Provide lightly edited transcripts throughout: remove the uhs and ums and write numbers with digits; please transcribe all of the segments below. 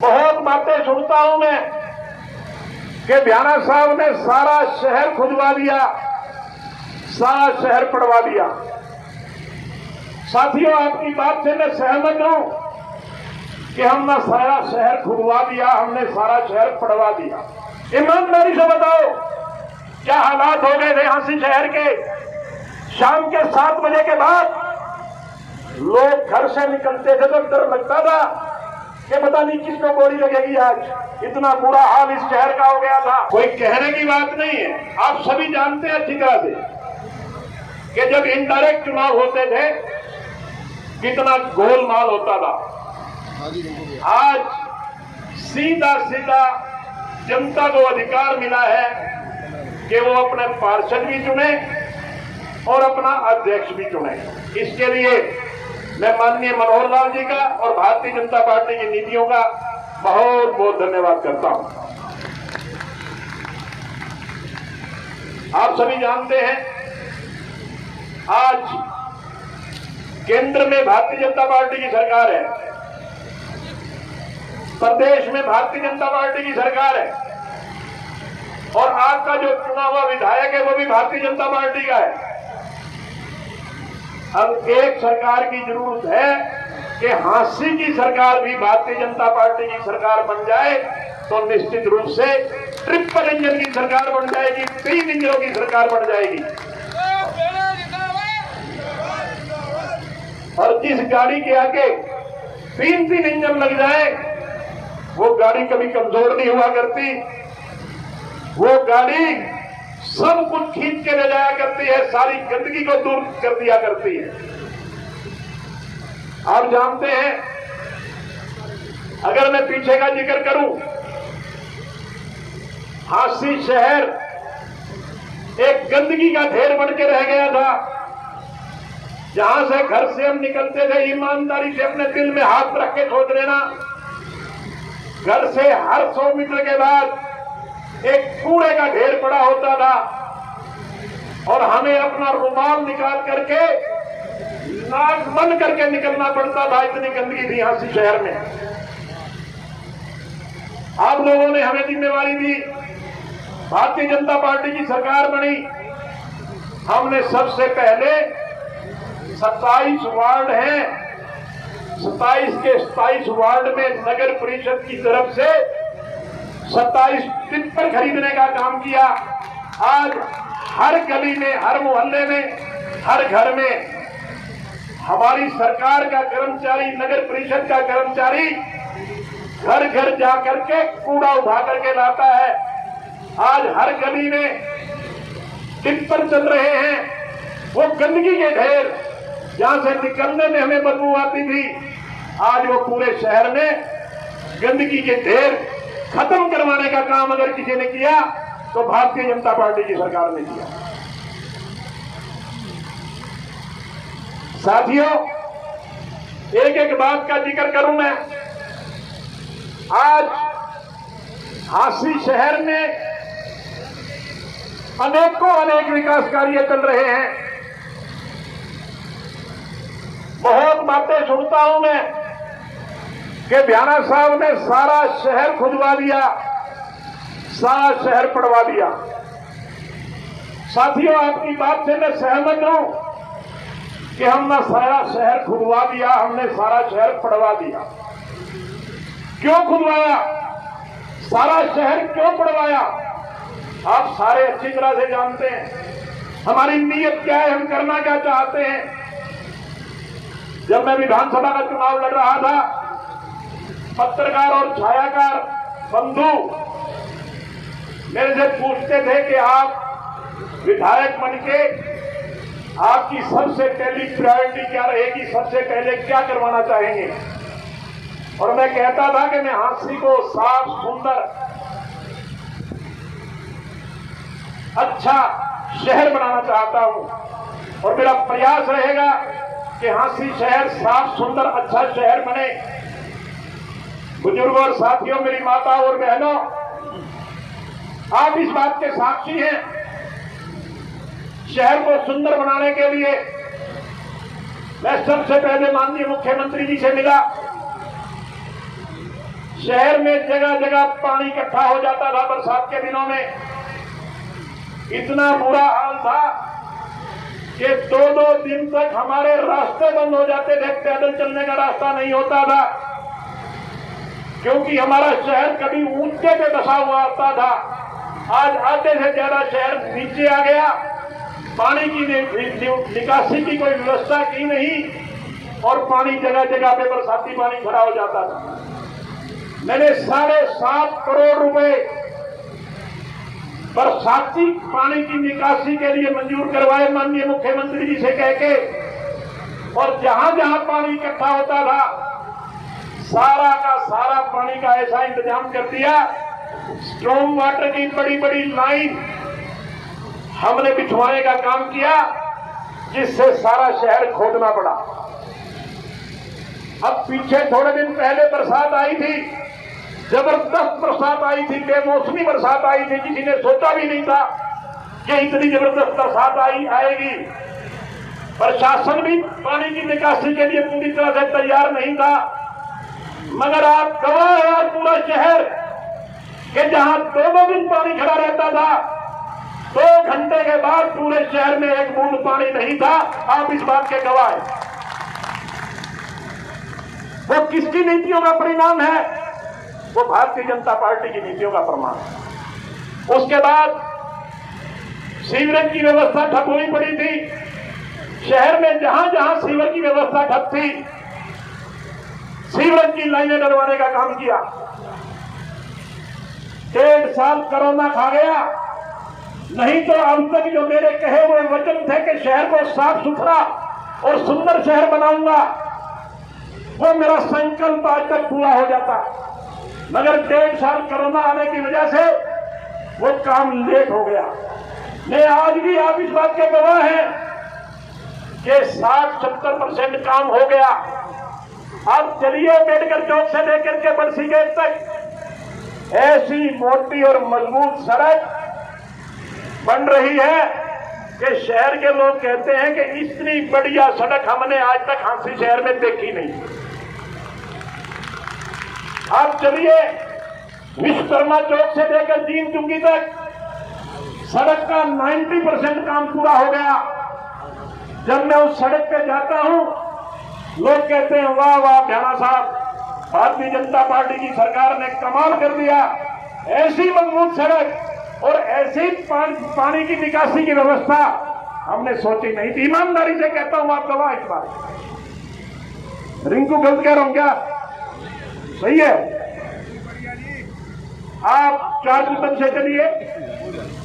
बहुत बातें सुनता हूं मैं कि भ्याना साहब ने सारा शहर खुदवा दिया, सारा शहर पड़वा दिया। साथियों, आपकी बात से मैं सहमत हूं कि हमने सारा शहर खुदवा दिया, हमने सारा शहर पड़वा दिया। ईमानदारी से बताओ, क्या हालात हो गए थे झांसी शहर के? शाम के 7 बजे के बाद लोग घर से निकलते थे तो डर लगता था कि पता नहीं किसको गोली लगेगी आज। इतना बुरा हाल इस शहर का हो गया था। कोई कहने की बात नहीं है, आप सभी जानते हैं अच्छी तरह से कि जब इनडायरेक्ट चुनाव होते थे कितना गोलमाल होता था। आज सीधा सीधा जनता को अधिकार मिला है कि वो अपने पार्षद भी चुने और अपना अध्यक्ष भी चुने। इसके लिए मैं माननीय मनोहर लाल जी का और भारतीय जनता पार्टी की नीतियों का बहुत बहुत धन्यवाद करता हूं। आप सभी जानते हैं आज केंद्र में भारतीय जनता पार्टी की सरकार है, प्रदेश में भारतीय जनता पार्टी की सरकार है और आपका जो चुना हुआ विधायक है वो भी भारतीय जनता पार्टी का है। अब एक सरकार की जरूरत है कि झांसी की सरकार भी भारतीय जनता पार्टी की सरकार बन जाए तो निश्चित रूप से ट्रिपल इंजन की सरकार बन जाएगी, 3 इंजनों की सरकार बन जाएगी। और जिस गाड़ी के आगे 3 इंजन लग जाए वो गाड़ी कभी कमजोर नहीं हुआ करती, वो गाड़ी सब कुछ खींच के ले जाया करती है, सारी गंदगी को दूर कर दिया करती है। आप जानते हैं, अगर मैं पीछे का जिक्र करूं, झांसी शहर एक गंदगी का ढेर बन के रह गया था। जहां से घर से हम निकलते थे, ईमानदारी से अपने दिल में हाथ रख के सोच लेना, घर से हर 100 मीटर के बाद एक कूड़े का ढेर पड़ा होता था और हमें अपना रुमाल निकाल करके नाक बंद करके निकलना पड़ता था, इतनी गंदगी थी झांसी शहर में। आप लोगों ने हमें जिम्मेवारी दी, भारतीय जनता पार्टी की सरकार बनी, हमने सबसे पहले 27 वार्ड हैं, 27 के 27 वार्ड में नगर परिषद की तरफ से 27 टिप्पर खरीदने का काम किया। आज हर गली में, हर मोहल्ले में, हर घर में हमारी सरकार का कर्मचारी, नगर परिषद का कर्मचारी घर घर जाकर के कूड़ा उठा करके लाता है। आज हर गली में टिप्पर चल रहे हैं, वो गंदगी के ढेर जहां से निकलने में हमें बदबू आती थी, आज वो पूरे शहर में गंदगी के ढेर खत्म करवाने का काम अगर किसी ने किया तो भारतीय जनता पार्टी की सरकार ने किया। साथियों, एक एक बात का जिक्र करूं मैं। आज झांसी शहर में अनेक विकास कार्य चल रहे हैं। बहुत बातें सुनता हूं मैं कि भ्याना साहब ने सारा शहर खुदवा दिया, सारा शहर पड़वा दिया। साथियों, आपकी बात से मैं सहमत हूं कि हमने सारा शहर खुदवा दिया, हमने सारा शहर पड़वा दिया। क्यों खुदवाया, सारा शहर क्यों पड़वाया, आप सारे अच्छी तरह से जानते हैं। हमारी नीयत क्या है, हम करना क्या चाहते हैं। जब मैं विधानसभा का चुनाव लड़ रहा था, पत्रकार और छायाकार बंधु मेरे से पूछते थे कि आप विधायक बन के आपकी सबसे पहली प्रायोरिटी क्या रहेगी, सबसे पहले क्या करवाना चाहेंगे। और मैं कहता था कि मैं झांसी को साफ, सुंदर, अच्छा शहर बनाना चाहता हूं और मेरा प्रयास रहेगा कि झांसी शहर साफ, सुंदर, अच्छा शहर बने। बुजुर्गों और साथियों, मेरी माता और बहनों, आप इस बात के साक्षी हैं। शहर को सुंदर बनाने के लिए मैं सबसे पहले माननीय मुख्यमंत्री जी से मिला। शहर में जगह जगह पानी इकट्ठा हो जाता था बरसात के दिनों में। इतना बुरा हाल था कि 2-2 दिन तक हमारे रास्ते बंद हो जाते थे, पैदल चलने का रास्ता नहीं होता था, क्योंकि हमारा शहर कभी ऊंचे पे बसा हुआ आता था। आज आधे से ज्यादा शहर नीचे आ गया, पानी की निकासी की कोई व्यवस्था की नहीं और पानी जगह जगह पे बरसाती पानी खड़ा हो जाता था। मैंने 7.5 करोड़ रुपए बरसाती पानी की निकासी के लिए मंजूर करवाए माननीय मुख्यमंत्री जी से कह के, और जहां जहां पानी इकट्ठा होता था सारा का सारा पानी का ऐसा इंतजाम कर दिया। स्ट्रॉन्ग वाटर की बड़ी बड़ी लाइन हमने बिछवाने का काम किया, जिससे सारा शहर खोदना पड़ा। अब पीछे थोड़े दिन पहले बरसात आई थी, जबरदस्त बरसात आई थी, बेमौसमी बरसात आई थी, किसी ने सोचा भी नहीं था कि इतनी जबरदस्त बरसात आएगी। प्रशासन भी पानी की निकासी के लिए पूरी तरह से तैयार नहीं था, मगर आप गवाह है और पूरा शहर कि जहां 2 दिन पानी खड़ा रहता था, 2 घंटे के बाद पूरे शहर में एक बूंद पानी नहीं था। आप इस बात के गवाह हैं। वो किसकी नीतियों का परिणाम है? वो भारतीय जनता पार्टी की नीतियों का प्रमाण है। उसके बाद सीवरेज की व्यवस्था ठप हुई पड़ी थी। शहर में जहां जहां सीवर की व्यवस्था ठप थी, सीवरेज की लाइनें डलवाने का काम किया। 1.5 साल कोरोना खा गया, नहीं तो अब तक जो मेरे कहे हुए वचन थे कि शहर को साफ सुथरा और सुंदर शहर बनाऊंगा, वो मेरा संकल्प आज तक पूरा हो जाता। मगर 1.5 साल कोरोना आने की वजह से वो काम लेट हो गया। मैं आज भी आप इस बात के गवाह हैं कि 60-70% काम हो गया। अब चलिए अम्बेडकर चौक से लेकर के बरसी गेट तक ऐसी मोटी और मजबूत सड़क बन रही है कि शहर के लोग कहते हैं कि इतनी बढ़िया सड़क हमने आज तक हांसी शहर में देखी नहीं। अब चलिए विश्वकर्मा चौक से लेकर दीन चुंगी तक सड़क का 90% काम पूरा हो गया। जब मैं उस सड़क पे जाता हूं, लोग कहते हैं वाह वाह भ्याणा साहब, भारतीय जनता पार्टी की सरकार ने कमाल कर दिया। ऐसी मजबूत सड़क और ऐसी पानी की निकासी की व्यवस्था हमने सोची नहीं थी। ईमानदारी से कहता हूं, आप गवाह इस बात। रिंकू गलत कह रहा हूं क्या? सही है। आप 4 कदम से चलिए,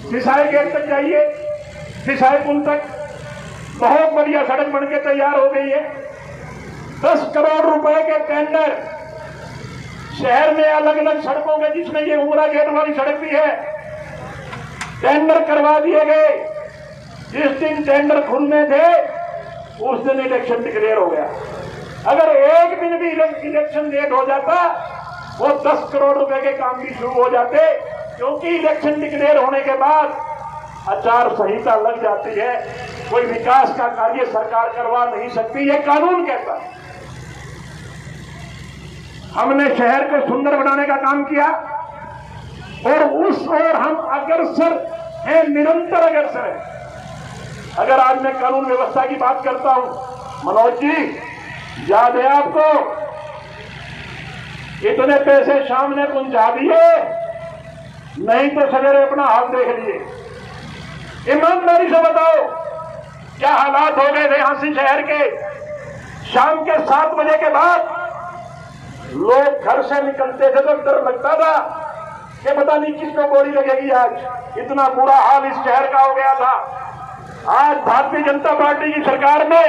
सिसाई गेट तक जाइए, सिसाई पुल तक बहुत बढ़िया सड़क बनके तैयार हो गई है। 10 करोड़ रुपए के टेंडर शहर में अलग अलग सड़कों के, जिसमें ये उमरा गेट वाली सड़क भी है, टेंडर करवा दिए गए। जिस दिन टेंडर खुलने थे उस दिन इलेक्शन डिक्लेयर हो गया। अगर एक दिन भी इलेक्शन लेट हो जाता, वो 10 करोड़ रुपए के काम भी शुरू हो जाते, क्योंकि इलेक्शन डिक्लेयर होने के बाद आचार संहिता लग जाती है। कोई विकास का कार्य सरकार करवा नहीं सकती, ये कानून कहता है। हमने शहर को सुंदर बनाने का काम किया और उस ओर हम अग्रसर हैं, निरंतर अग्रसर है। अगर आज मैं कानून व्यवस्था की बात करता हूं, मनोज जी याद है आपको, इतने पैसे शाम ने पहुंचा दिए, नहीं तो सवेरे अपना हाल देख लिए। ईमानदारी से बताओ क्या हालात हो गए थे हांसी शहर के। शाम के 7 बजे के बाद लोग घर से निकलते थे तो डर लगता था कि पता नहीं किसको गोली लगेगी। आज इतना बुरा हाल इस शहर का हो गया था। आज भारतीय जनता पार्टी की सरकार में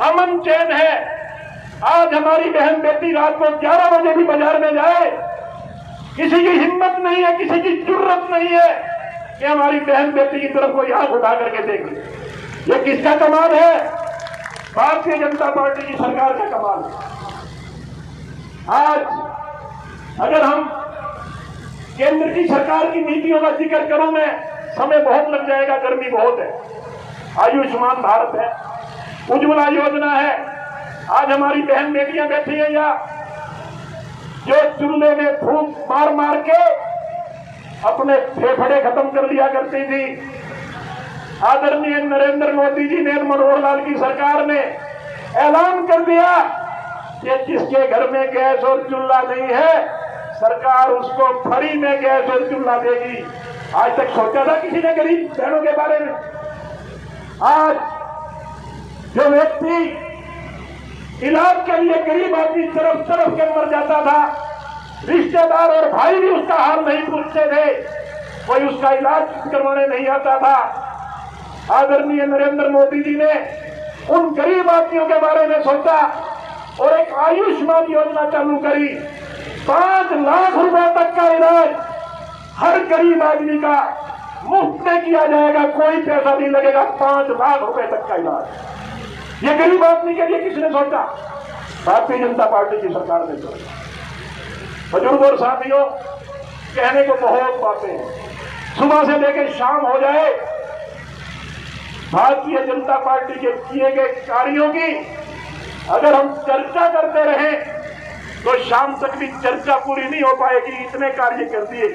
अमन चैन है। आज हमारी बहन बेटी रात को 11 बजे भी बाजार में जाए, किसी की हिम्मत नहीं है, किसी की जुर्रत नहीं है कि हमारी बहन बेटी की तरफ कोई आंख उठा करके देख ले। ये किसका कमाल है? भारतीय जनता पार्टी की सरकार का कमाल है। आज अगर हम केंद्र की सरकार की नीतियों का जिक्र करूं मैं, समय बहुत लग जाएगा, गर्मी बहुत है। आयुष्मान भारत है, उज्ज्वला योजना है। आज हमारी बहन बेटियां बैठी हैं या चूल्हे में फूंक मार मार के अपने फेफड़े खत्म कर दिया करती थी। आदरणीय नरेंद्र मोदी जी ने, मनोहर लाल की सरकार ने ऐलान कर दिया कि जिसके घर में गैस और चूल्हा नहीं है, सरकार उसको फ्री में गैस और चूल्हा देगी। आज तक सोचा था किसी ने गरीब बहनों के बारे में? आज जो व्यक्ति इलाज के लिए गरीब आदमी तरफ तरफ के मर जाता था, रिश्तेदार और भाई भी उसका हाल नहीं पूछते थे, कोई उसका इलाज करवाने नहीं आता था। आदरणीय नरेंद्र मोदी जी ने उन गरीब आदमियों के बारे में सोचा और एक आयुष्मान योजना चालू करी। 5 लाख रुपए तक का इलाज हर गरीब आदमी का मुफ्त में किया जाएगा, कोई पैसा नहीं लगेगा। 5 लाख रुपए तक का इलाज ये गरीब आदमी के लिए किसने सोचा? भारतीय जनता पार्टी की सरकार ने सोचा। बुजुर्ग और साथियों, कहने को बहुत बातें हैं, सुबह से लेकर शाम हो जाए, भारतीय जनता पार्टी के किए गए कार्यों की अगर हम चर्चा करते रहें तो शाम तक भी चर्चा पूरी नहीं हो पाएगी, इतने कार्य कर दिए।